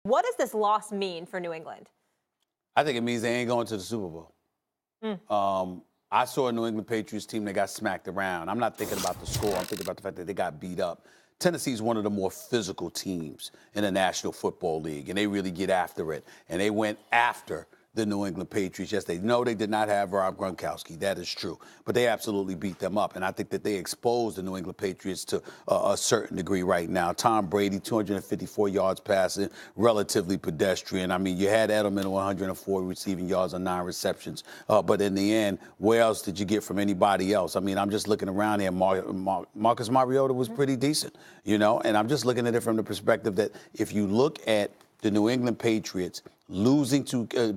What does this loss mean for New England? I think it means they ain't going to the Super Bowl. I saw a New England Patriots team that got smacked around. I'm not thinking about the score. I'm thinking about the fact that they got beat up. Tennessee is one of the more physical teams in the National Football League, and they really get after it. And they went after the New England Patriots. Yes, they know they did not have Rob Gronkowski. That is true. But they absolutely beat them up. And I think that they exposed the New England Patriots to a certain degree right now. Tom Brady, 254 yards passing, relatively pedestrian. I mean, you had Edelman 104 receiving yards on 9 receptions. But in the end, where else did you get from anybody else? I mean, I'm just looking around here. Marcus Mariota was pretty decent, you know, and I'm just looking at it from the perspective that if you look at the New England Patriots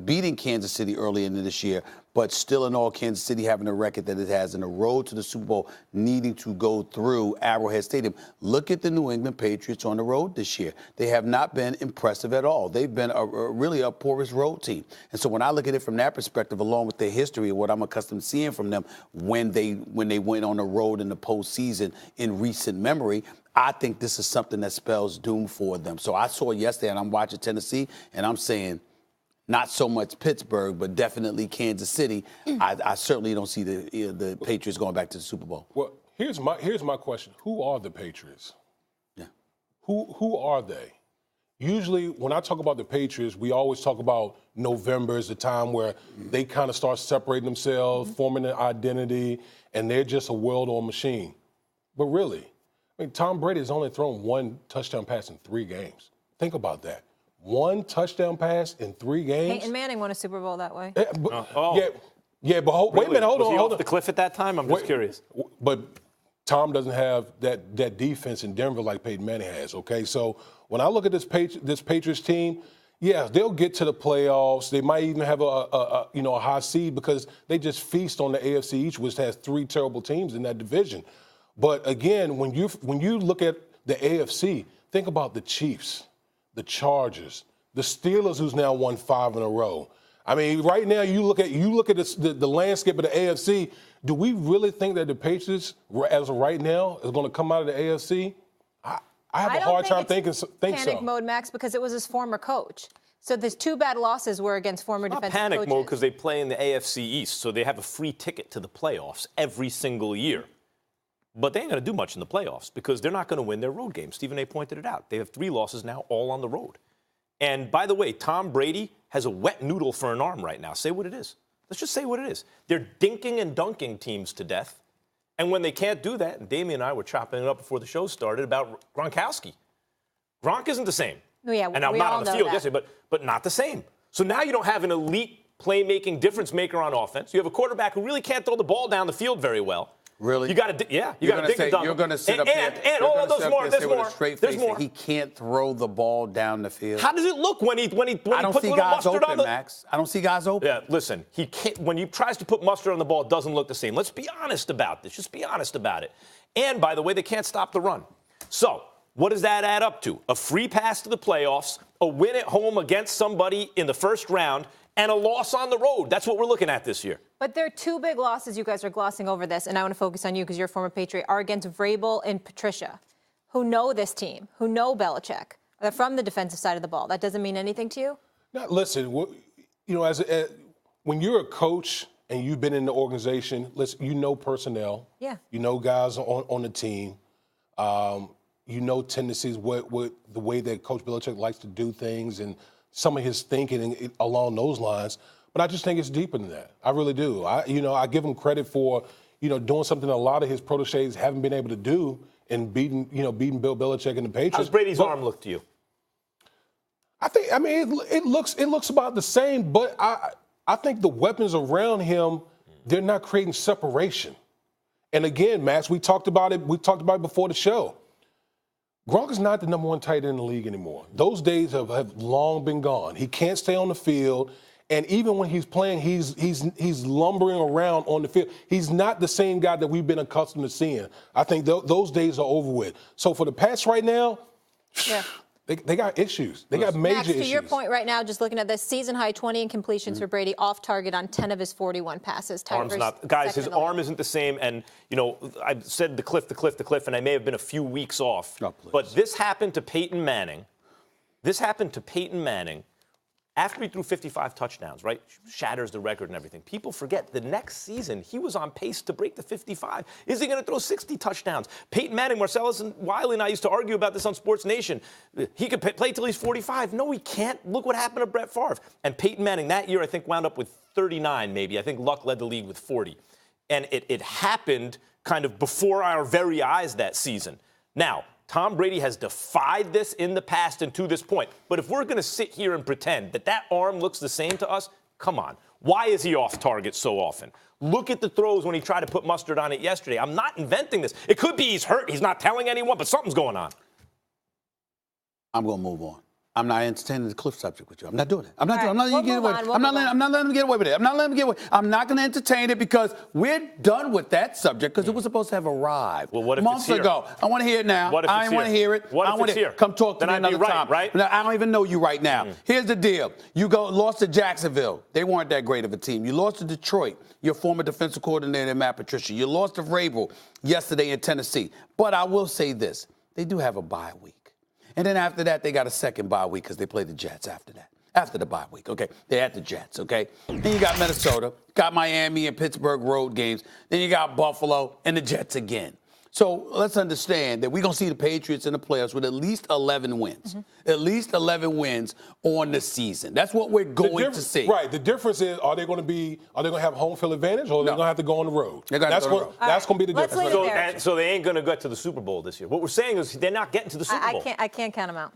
beating Kansas City early in this year, but still in all, Kansas City having a record that it has in the road to the Super Bowl, needing to go through Arrowhead Stadium. Look at the New England Patriots on the road this year. They have not been impressive at all. They've been really a porous road team. And so when I look at it from that perspective, along with their history and what I'm accustomed to seeing from them when they went on the road in the postseason in recent memory, I think this is something that spells doom for them. So I saw yesterday, and I'm watching Tennessee, and I'm saying not so much Pittsburgh, but definitely Kansas City. I certainly don't see the Patriots going back to the Super Bowl. Well, here's my question. Who are the Patriots? Yeah. Who are they? Usually when I talk about the Patriots, we always talk about November as the time where they kind of start separating themselves, forming an identity, and they're just a well-oiled machine. But really, I mean, Tom Brady has only thrown 1 touchdown pass in 3 games. Think about that. 1 touchdown pass in 3 games. Peyton Manning won a Super Bowl that way. Yeah, but wait a minute, hold on. Was he off the cliff at that time? I'm just curious. But Tom doesn't have that defense in Denver like Peyton Manning has, okay? So when I look at this Patriots team, yeah, they'll get to the playoffs. They might even have a high seed because they just feast on the AFC East, which has 3 terrible teams in that division. But again, when you look at the AFC, think about the Chiefs, the Chargers, the Steelers, who's now won 5 in a row. I mean, right now you look at the landscape of the AFC. Do we really think that the Patriots, as of right now, is going to come out of the AFC? I have a hard time thinking so. Panic mode, Max, because it was his former coach. So there's 2 bad losses were against former defensive coaches. Panic mode because they play in the AFC East, so they have a free ticket to the playoffs every single year. But they ain't going to do much in the playoffs because they're not going to win their road games. Stephen A. pointed it out. They have 3 losses now, all on the road. And by the way, Tom Brady has a wet noodle for an arm right now. Say what it is. Let's just say what it is. They're dinking and dunking teams to death. And when they can't do that, and Damien and I were chopping it up before the show started about Gronkowski. Gronk isn't the same. Yeah, and I'm not on the field yesterday, but not the same. So now you don't have an elite playmaking difference maker on offense. You have a quarterback who really can't throw the ball down the field very well. Really? You got to, yeah. You got to dig and dunk. You're going to sit up there. And hold on, there's more. There's more. He can't throw the ball down the field. How does it look when he puts a little mustard on the? Max. I don't see guys open. Yeah, listen. He can't. When he tries to put mustard on the ball, it doesn't look the same. Let's be honest about this. Just be honest about it. And by the way, they can't stop the run. So what does that add up to? A free pass to the playoffs, a win at home against somebody in the first round, and a loss on the road. That's what we're looking at this year. But there are 2 big losses. You guys are glossing over this, and I want to focus on you because you're a former Patriot, are against Vrabel and Patricia, who know this team, who know Belichick. They're from the defensive side of the ball. That doesn't mean anything to you? Now, listen, you know, when you're a coach and you've been in the organization, listen, you know personnel. Yeah. You know guys on the team. You know tendencies, what the way that Coach Belichick likes to do things and some of his thinking along those lines. But I just think it's deeper than that. I really do. I give him credit for, doing something a lot of his proteges haven't been able to do in beating Bill Belichick and the Patriots. How's Brady's arm look to you? It looks about the same, but I think the weapons around him, they're not creating separation. And again, Max, we talked about it before the show. Gronk is not the number 1 tight end in the league anymore. Those days have long been gone. He can't stay on the field, and even when he's playing, he's lumbering around on the field. He's not the same guy that we've been accustomed to seeing. I think those days are over with. So for the Pats right now, yeah. They got issues. They got major issues. To your point right now, just looking at this, season high 20 incompletions for Brady, off target on 10 of his 41 passes. Guys, his arm isn't the same. And, I said the cliff, and I may have been a few weeks off. Oh, but this happened to Peyton Manning This happened to Peyton Manning after he threw 55 touchdowns, right? Shatters the record and everything. People forget the next season he was on pace to break the 55. Is he going to throw 60 touchdowns? Peyton Manning, Marcellus and Wiley and I used to argue about this on Sports Nation. He could play till he's 45. No, he can't. Look what happened to Brett Favre. And Peyton Manning that year, I think, wound up with 39 maybe. I think Luck led the league with 40. And it happened kind of before our very eyes that season. Now, Tom Brady has defied this in the past and to this point. But if we're going to sit here and pretend that that arm looks the same to us, come on. Why is he off target so often? Look at the throws when he tried to put mustard on it yesterday. I'm not inventing this. It could be he's hurt. He's not telling anyone, but something's going on. I'm going to move on. I'm not entertaining the Cliff subject with you. I'm not doing it. I'm not All doing it. right, I'm not letting you get away. I'm not letting him get away with it. I'm not letting him get away. I'm not going to entertain it because we're done with that subject because it was supposed to have arrived Well, what if months it's here? ago. I want to hear it now. What if I it's want to here? hear it. What I if want it's here? Come talk to Then me I'd be another right, time. right? Now, I don't even know you right now. Here's the deal. You lost to Jacksonville. They weren't that great of a team. You lost to Detroit. Your former defensive coordinator, Matt Patricia. You lost to Vrabel yesterday in Tennessee. But I will say this. They do have a bye week. And then after that, they got a second bye week because they play the Jets after that. After the bye week, okay? They're at the Jets, okay? Then you got Minnesota, got Miami and Pittsburgh road games. Then you got Buffalo and the Jets again. So let's understand that we're going to see the Patriots in the playoffs with at least 11 wins. At least 11 wins on the season. That's what we're going to see. Right. The difference is, are they going to have home field advantage or are they going to have to go on the road? They're gonna have to go on the road. That's going to be the Let's difference. leave it there. So they ain't going to get to the Super Bowl this year. What we're saying is they're not getting to the Super Bowl. I can't count them out.